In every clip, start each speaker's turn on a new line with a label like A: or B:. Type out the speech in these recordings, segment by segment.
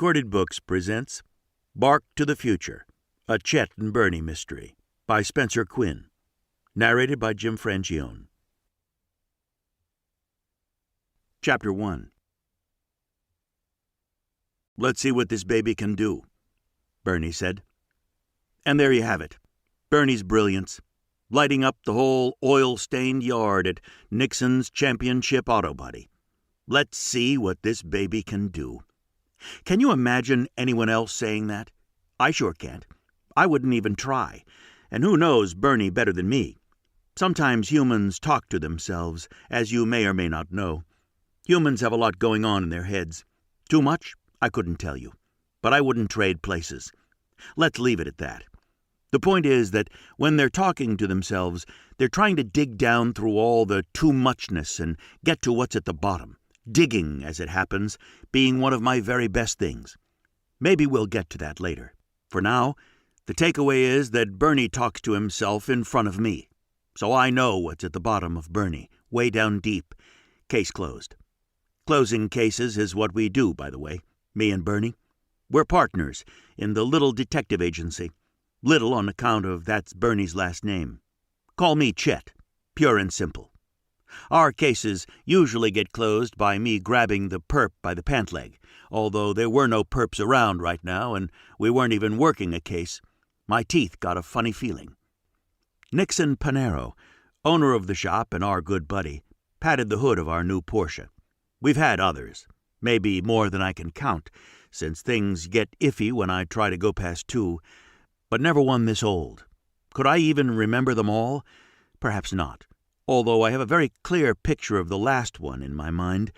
A: Recorded Books presents Bark to the Future, a Chet and Bernie mystery by Spencer Quinn, narrated by Jim Frangione. Chapter 1. "Let's see what this baby can do," Bernie said. And there you have it, Bernie's brilliance, lighting up the whole oil-stained yard at Nixon's Championship Auto Body. Let's see what this baby can do. Can you imagine anyone else saying that? I sure can't. I wouldn't even try. And who knows Bernie better than me? Sometimes humans talk to themselves, as you may or may not know. Humans have a lot going on in their heads. Too much? I couldn't tell you. But I wouldn't trade places. Let's leave it at that. The point is that when they're talking to themselves, they're trying to dig down through all the too-muchness and get to what's at the bottom. Digging, as it happens, being one of my very best things. Maybe we'll get to that later. For now, the takeaway is that Bernie talks to himself in front of me. So I know what's at the bottom of Bernie, way down deep. Case closed. Closing cases is what we do, by the way, me and Bernie. We're partners in the little detective agency. Little on account of that's Bernie's last name. Call me Chet, pure and simple. Our cases usually get closed by me grabbing the perp by the pant leg, although there were no perps around right now and we weren't even working a case. My teeth got a funny feeling. Nixon Panero, owner of the shop and our good buddy, patted the hood of our new Porsche. We've had others, maybe more than I can count, since things get iffy when I try to go past 2, but never one this old. Could I even remember them all? Perhaps not. Although I have a very clear picture of the last one in my mind,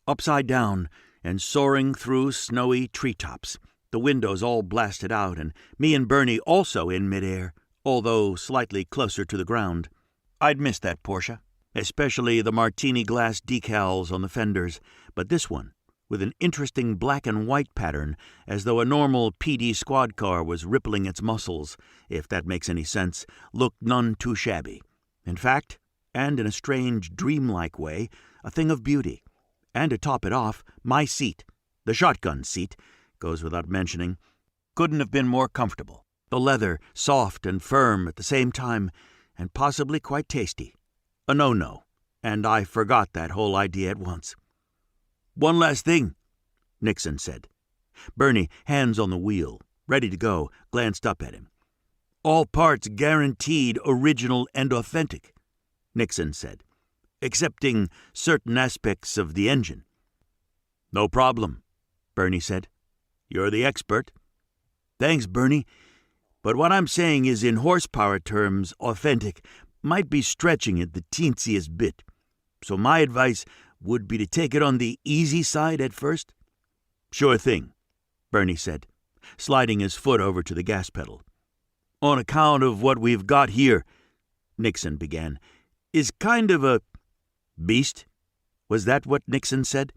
A: upside down and soaring through snowy treetops, the windows all blasted out, and me and Bernie also in midair, although slightly closer to the ground. I'd miss that Porsche, especially the martini glass decals on the fenders, but this one, with an interesting black and white pattern, as though a normal PD squad car was rippling its muscles, if that makes any sense, looked none too shabby. In fact, and in a strange, dreamlike way, a thing of beauty. And to top it off, my seat, the shotgun seat, goes without mentioning, couldn't have been more comfortable. The leather, soft and firm at the same time, and possibly quite tasty. A no-no, and I forgot that whole idea at once. "One last thing," Nixon said. Bernie, hands on the wheel, ready to go, glanced up at him. "All parts guaranteed original and authentic," Nixon said, "excepting certain aspects of the engine." "No problem," Bernie said. "You're the expert." "Thanks, Bernie. But what I'm saying is in horsepower terms, authentic might be stretching it the teensiest bit. So my advice would be to take it on the easy side at first." "Sure thing," Bernie said, sliding his foot over to the gas pedal. "On account of what we've got here," Nixon began, "is kind of a—" "Beast?" Was that what Nixon said?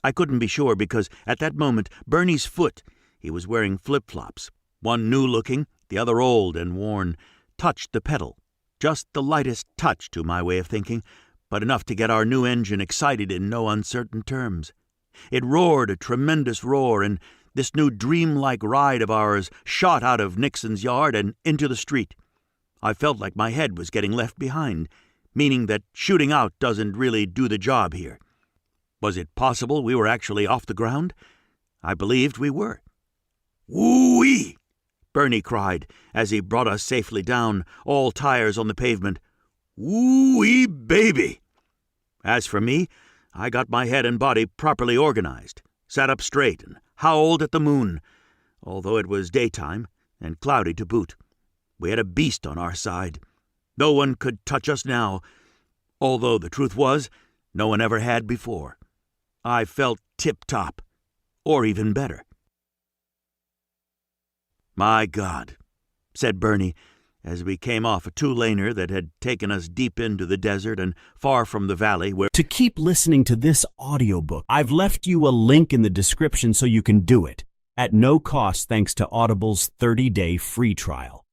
A: I couldn't be sure because at that moment Bernie's foot, he was wearing flip-flops, one new-looking, the other old and worn, touched the pedal. Just the lightest touch to my way of thinking, but enough to get our new engine excited in no uncertain terms. It roared a tremendous roar, and this new dreamlike ride of ours shot out of Nixon's yard and into the street. I felt like my head was getting left behind, meaning that shooting out doesn't really do the job here. Was it possible we were actually off the ground? I believed we were. "Woo-wee!" Bernie cried as he brought us safely down, all tires on the pavement. "Woo-wee, baby!" As for me, I got my head and body properly organized, sat up straight, and howled at the moon, although it was daytime and cloudy to boot. We had a beast on our side. No one could touch us now, although the truth was, no one ever had before. I felt tip-top, or even better. "My God," said Bernie, as we came off a 2-laner that had taken us deep into the desert and far from the valley where—
B: To keep listening to this audiobook, I've left you a link in the description so you can do it, at no cost thanks to Audible's 30-day free trial.